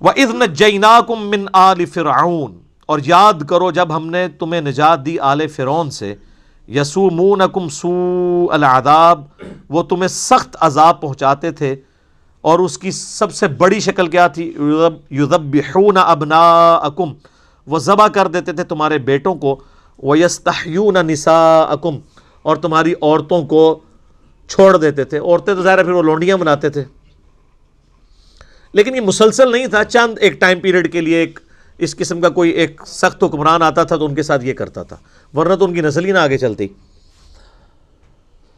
وَإِذْ نَجَّيْنَاكُمْ مِنْ آلِ فِرْعَوْنَ، اور یاد کرو جب ہم نے تمہیں نجات دی آل فرعون سے، یسومونکم سوء العذاب، وہ تمہیں سخت عذاب پہنچاتے تھے، اور اس کی سب سے بڑی شکل کیا تھی؟ یذبحون ابناءکم، وہ ذبح کر دیتے تھے تمہارے بیٹوں کو، ویستحیون نساءکم، اور تمہاری عورتوں کو چھوڑ دیتے تھے۔ عورتیں تو ظاہر ہے پھر وہ لونڈیاں بناتے تھے، لیکن یہ مسلسل نہیں تھا، چند ایک ٹائم پیریڈ کے لیے ایک اس قسم کا کوئی ایک سخت حکمران آتا تھا تو ان کے ساتھ یہ کرتا تھا، ورنہ تو ان کی نسل ہی نہ آگے چلتی۔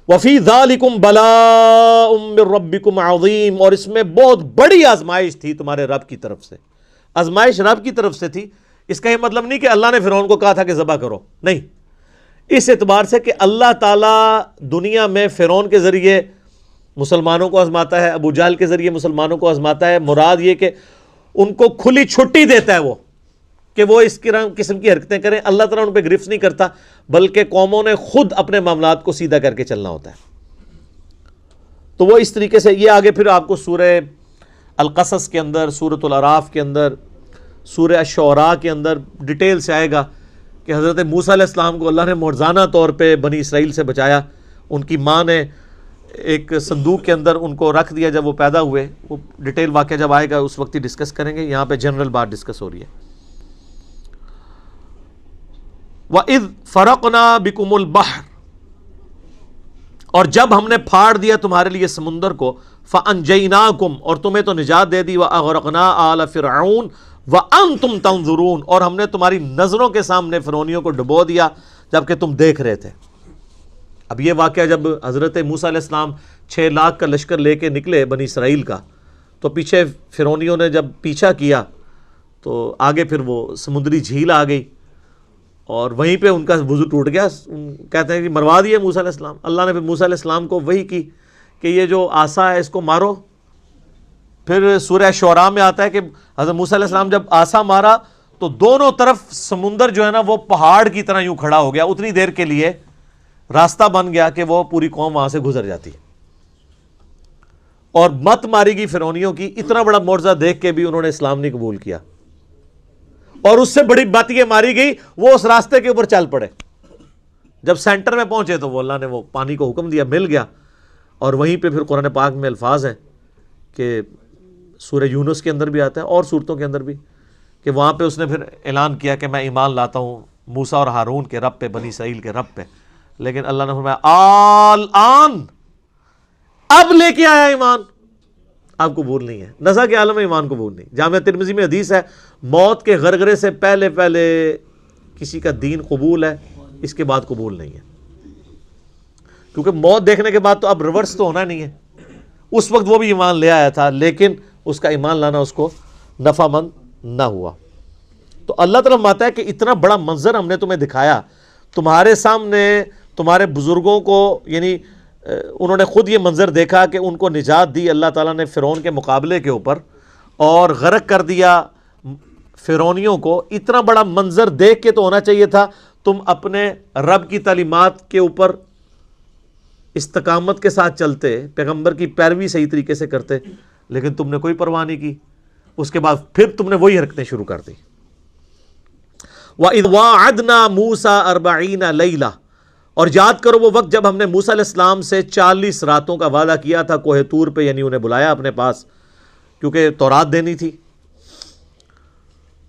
وَفِي ذَلِكُمْ بَلَاءٌ مِّن رَبِّكُمْ عَظِيمٌ، اور اس میں بہت بڑی آزمائش تھی تمہارے رب کی طرف سے۔ آزمائش رب کی طرف سے تھی، اس کا یہ مطلب نہیں کہ اللہ نے فرعون کو کہا تھا کہ ذبح کرو، نہیں، اس اعتبار سے کہ اللہ تعالیٰ دنیا میں فرعون کے ذریعے مسلمانوں کو آزماتا ہے، ابو جہل کے ذریعے مسلمانوں کو آزماتا ہے۔ مراد یہ کہ ان کو کھلی چھٹی دیتا ہے وہ کہ وہ اس قسم کی حرکتیں کریں، اللہ تعالیٰ ان پہ گرفت نہیں کرتا، بلکہ قوموں نے خود اپنے معاملات کو سیدھا کر کے چلنا ہوتا ہے۔ تو وہ اس طریقے سے، یہ آگے پھر آپ کو سورہ القصص کے اندر، سورۃ الاعراف کے اندر، سورہ الشعراء کے اندر ڈیٹیل سے آئے گا کہ حضرت موسیٰ علیہ السلام کو اللہ نے معجزانہ طور پہ بنی اسرائیل سے بچایا۔ ان کی ماں نے ایک صندوق کے اندر ان کو رکھ دیا جب وہ پیدا ہوئے، وہ ڈیٹیل واقعہ جب آئے گا اس وقت ہی ڈسکس کریں گے، یہاں پہ جنرل بات ڈسکس ہو رہی ہے۔ وَإِذْ فَرَقْنَا بِكُمُ الْبَحْرَ، اور جب ہم نے پھاڑ دیا تمہارے لیے سمندر کو، فَأَنْجَيْنَاكُمْ، اور تمہیں تو نجات دے دی، وَأَغْرَقْنَا آلَ فِرْعَوْنَ وَأَنْتُمْ تَنْظُرُونَ، اور ہم نے تمہاری نظروں کے سامنے فرعونیوں کو ڈبو دیا جبکہ تم دیکھ رہے تھے۔ اب یہ واقعہ جب حضرت موسیٰ علیہ السلام 6 لاکھ کا لشکر لے کے نکلے بنی اسرائیل کا، تو پیچھے فرعونیوں نے جب پیچھا کیا تو آگے پھر وہ سمندری جھیل آ گئی، اور وہیں پہ ان کا وضو ٹوٹ گیا۔ کہتے ہیں کہ مروا دیے موسیٰ علیہ السلام۔ اللہ نے پھر موسیٰ علیہ السلام کو وحی کی کہ یہ جو عصا ہے اس کو مارو۔ پھر سورہ شعراء میں آتا ہے کہ حضرت موسیٰ علیہ السلام جب عصا مارا تو دونوں طرف سمندر جو ہے نا وہ پہاڑ کی طرح یوں کھڑا ہو گیا، اتنی دیر کے لیے راستہ بن گیا کہ وہ پوری قوم وہاں سے گزر جاتی، اور مت ماری گئی فرعونیوں کی۔ اتنا بڑا معجزہ دیکھ کے بھی انہوں نے اسلام نہیں قبول کیا، اور اس سے بڑی بات یہ ماری گئی وہ اس راستے کے اوپر چل پڑے۔ جب سینٹر میں پہنچے تو وہ اللہ نے وہ پانی کو حکم دیا، مل گیا، اور وہیں پہ پھر قرآن پاک میں الفاظ ہیں کہ سورہ یونس کے اندر بھی آتا ہے اور سورتوں کے اندر بھی، کہ وہاں پہ اس نے پھر اعلان کیا کہ میں ایمان لاتا ہوں موسیٰ اور ہارون کے رب پہ، بنی اسرائیل کے رب پہ، لیکن اللہ نے فرمایا آن، اب لے کے آیا ایمان، اب قبول نہیں ہے۔ نزع کے عالم میں ایمان قبول نہیں۔ جامعہ ترمذی میں حدیث ہے، موت کے غرغرے سے پہلے پہلے کسی کا دین قبول ہے، اس کے بعد قبول نہیں ہے، کیونکہ موت دیکھنے کے بعد تو اب ریورس تو ہونا نہیں ہے۔ اس وقت وہ بھی ایمان لے آیا تھا، لیکن اس کا ایمان لانا اس کو نفع مند نہ ہوا۔ تو اللہ تعالیٰ فرماتا ہے کہ اتنا بڑا منظر ہم نے تمہیں دکھایا تمہارے سامنے، تمہارے بزرگوں کو، یعنی انہوں نے خود یہ منظر دیکھا کہ ان کو نجات دی اللہ تعالیٰ نے فرعون کے مقابلے کے اوپر، اور غرق کر دیا فرعونیوں کو۔ اتنا بڑا منظر دیکھ کے تو ہونا چاہیے تھا تم اپنے رب کی تعلیمات کے اوپر استقامت کے ساتھ چلتے، پیغمبر کی پیروی صحیح طریقے سے کرتے، لیکن تم نے کوئی پرواہ نہیں کی۔ اس کے بعد پھر تم نے وہی حرکتیں شروع کر دی۔ وَإِذْ وَاعَدْنَا مُوسَىٰ 40 لَيْلَةً، اور یاد کرو وہ وقت جب ہم نے موسیٰ علیہ السلام سے 40 راتوں کا وعدہ کیا تھا کوہ طور پہ، یعنی انہیں بلایا اپنے پاس کیونکہ تورات دینی تھی۔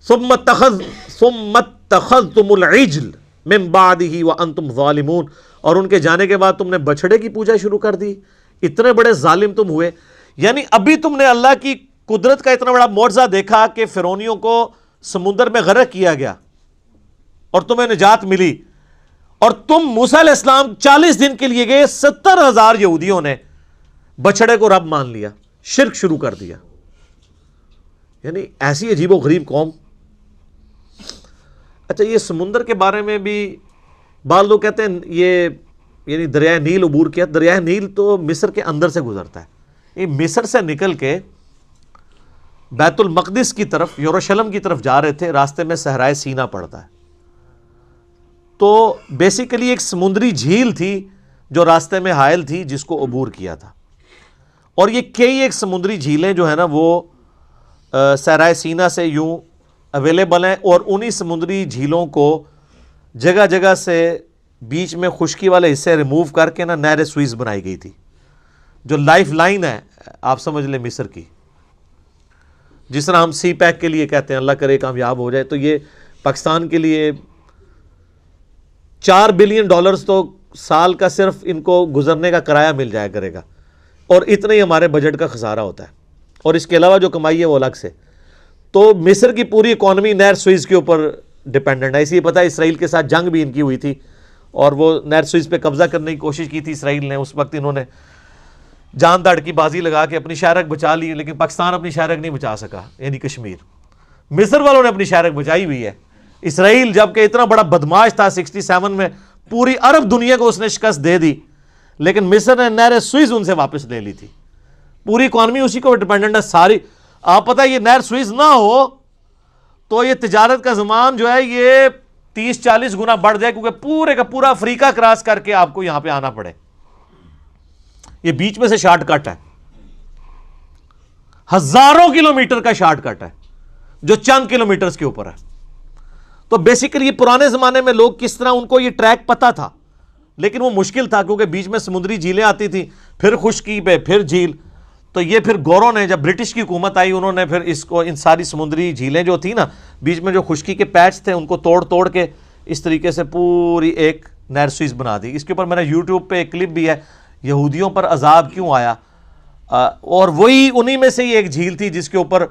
ثُمَّ اتَّخَذْتُمُ الْعِجْلَ مِن بَعْدِهِ وَأَنْتُمْ ظَالِمُونَ، اور ان کے جانے کے بعد تم نے بچھڑے کی پوجا شروع کر دی، اتنے بڑے ظالم تم ہوئے۔ یعنی ابھی تم نے اللہ کی قدرت کا اتنا بڑا معجزہ دیکھا کہ فرعونیوں کو سمندر میں غرق کیا گیا اور تمہیں نجات ملی، اور تم موسیٰ علیہ السلام 40 دن کے لیے گئے، 70,000 یہودیوں نے بچڑے کو رب مان لیا، شرک شروع کر دیا۔ یعنی ایسی عجیب و غریب قوم۔ اچھا، یہ سمندر کے بارے میں بھی بعض لوگ کہتے ہیں یہ یعنی دریائے نیل عبور کیا۔ دریائے نیل تو مصر کے اندر سے گزرتا ہے، یہ مصر سے نکل کے بیت المقدس کی طرف، یروشلم کی طرف جا رہے تھے، راستے میں صحرائے سینا پڑتا ہے، تو بیسیکلی ایک سمندری جھیل تھی جو راستے میں حائل تھی جس کو عبور کیا تھا۔ اور یہ کئی ایک سمندری جھیلیں جو ہے نا وہ صحرائے سینا سے یوں اویلیبل ہیں، اور انہی سمندری جھیلوں کو جگہ جگہ سے بیچ میں خشکی والے حصے ریموو کر کے نا نہر سوئز بنائی گئی تھی، جو لائف لائن ہے آپ سمجھ لیں مصر کی، جس طرح ہم سی پیک کے لیے کہتے ہیں اللہ کرے کامیاب ہو جائے، تو یہ پاکستان کے لیے $4 بلین تو سال کا صرف ان کو گزرنے کا کرایہ مل جایا کرے گا، اور اتنا ہی ہمارے بجٹ کا خسارہ ہوتا ہے، اور اس کے علاوہ جو کمائی ہے وہ الگ سے۔ تو مصر کی پوری اکانومی نہر سوئز کے اوپر ڈیپینڈنٹ ہے، اسی لیے پتہ ہے اسرائیل کے ساتھ جنگ بھی ان کی ہوئی تھی، اور وہ نہر سوئز پہ قبضہ کرنے کی کوشش کی تھی اسرائیل نے، اس وقت انہوں نے جان داڑھ کی بازی لگا کے اپنی شہرک بچا لی، لیکن پاکستان اپنی شہرک نہیں بچا سکا، یعنی کشمیر۔ مصر والوں نے اپنی شہرک بچائی ہوئی ہے، اسرائیل جبکہ اتنا بڑا بدماش تھا 67 میں پوری عرب دنیا کو اس نے شکست دے دی، لیکن مصر نے نہر سوئز ان سے واپس لے لی تھی، پوری اکانومی اسی کو ڈیپینڈنٹ ہے ساری۔ آپ پتہ یہ نہر سوئز نہ ہو تو یہ تجارت کا زمان جو ہے یہ 30-40 گنا بڑھ جائے، کیونکہ پورے کا پورا افریقہ کراس کر کے آپ کو یہاں پہ آنا پڑے، یہ بیچ میں سے شارٹ کٹ ہے، ہزاروں کلومیٹر کا شارٹ کٹ ہے جو چند کلومیٹرز کے اوپر ہے۔ تو بیسیکلی یہ پرانے زمانے میں لوگ کس طرح ان کو یہ ٹریک پتا تھا، لیکن وہ مشکل تھا کیونکہ بیچ میں سمندری جھیلیں آتی تھیں، پھر خشکی پہ پھر جھیل۔ تو یہ پھر گوروں نے جب برٹش کی حکومت آئی انہوں نے پھر اس کو ان ساری سمندری جھیلیں جو تھی نا بیچ میں جو خشکی کے پیچ تھے ان کو توڑ کے اس طریقے سے پوری ایک نہر سوئز بنا دی۔ اس کے اوپر میرا یوٹیوب پہ ایک کلپ بھی ہے، یہودیوں پر عذاب کیوں آیا، اور وہی انہی میں سے ہی ایک جھیل تھی جس کے اوپر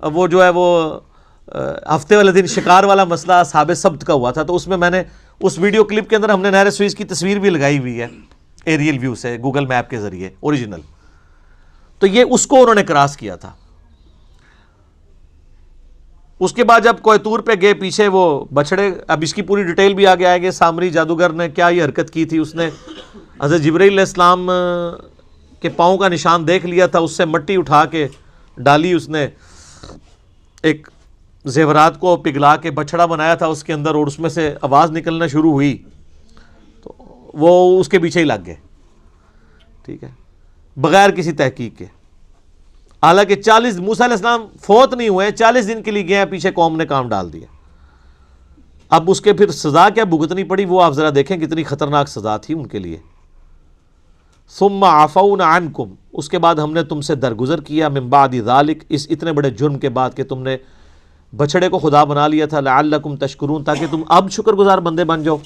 وہ جو ہے وہ ہفتے والے دن شکار والا مسئلہ اصحاب سبت کا ہوا تھا، تو اس میں میں نے اس ویڈیو کلپ کے اندر ہم نے نہر سوئز کی تصویر بھی لگائی ہوئی ہے ایریل ویو سے گوگل میپ کے ذریعے اوریجنل۔ تو یہ اس کو انہوں نے کراس کیا تھا۔ اس کے بعد جب کوہتور پہ گئے پیچھے وہ بچڑے، اب اس کی پوری ڈیٹیل بھی آگے آئے گی، سامری جادوگر نے کیا یہ حرکت کی تھی، اس نے حضرت جبرائیل علیہ السلام کے پاؤں کا نشان دیکھ لیا تھا، اس سے مٹی اٹھا کے ڈالی، اس نے ایک زیورات کو پگھلا کے بچڑا بنایا تھا اس کے اندر، اور اس میں سے آواز نکلنا شروع ہوئی تو وہ اس کے پیچھے ہی لگ گئے، ٹھیک ہے، بغیر کسی تحقیق کے۔ حالانکہ 40 موسیٰ علیہ السلام فوت نہیں ہوئے، 40 دن کے لیے گئے، پیچھے قوم نے کام ڈال دیا۔ اب اس کے پھر سزا کیا بھگتنی پڑی وہ آپ ذرا دیکھیں کتنی خطرناک سزا تھی ان کے لیے۔ ثم عفونا عنکم، اس کے بعد ہم نے تم سے درگزر کیا، من بعد ذالک، اس اتنے بڑے جرم کے بعد کہ تم نے بچڑے کو خدا بنا لیا تھا، لعلکم تشکرون، تاکہ تم اب شکر گزار بندے بن جاؤ۔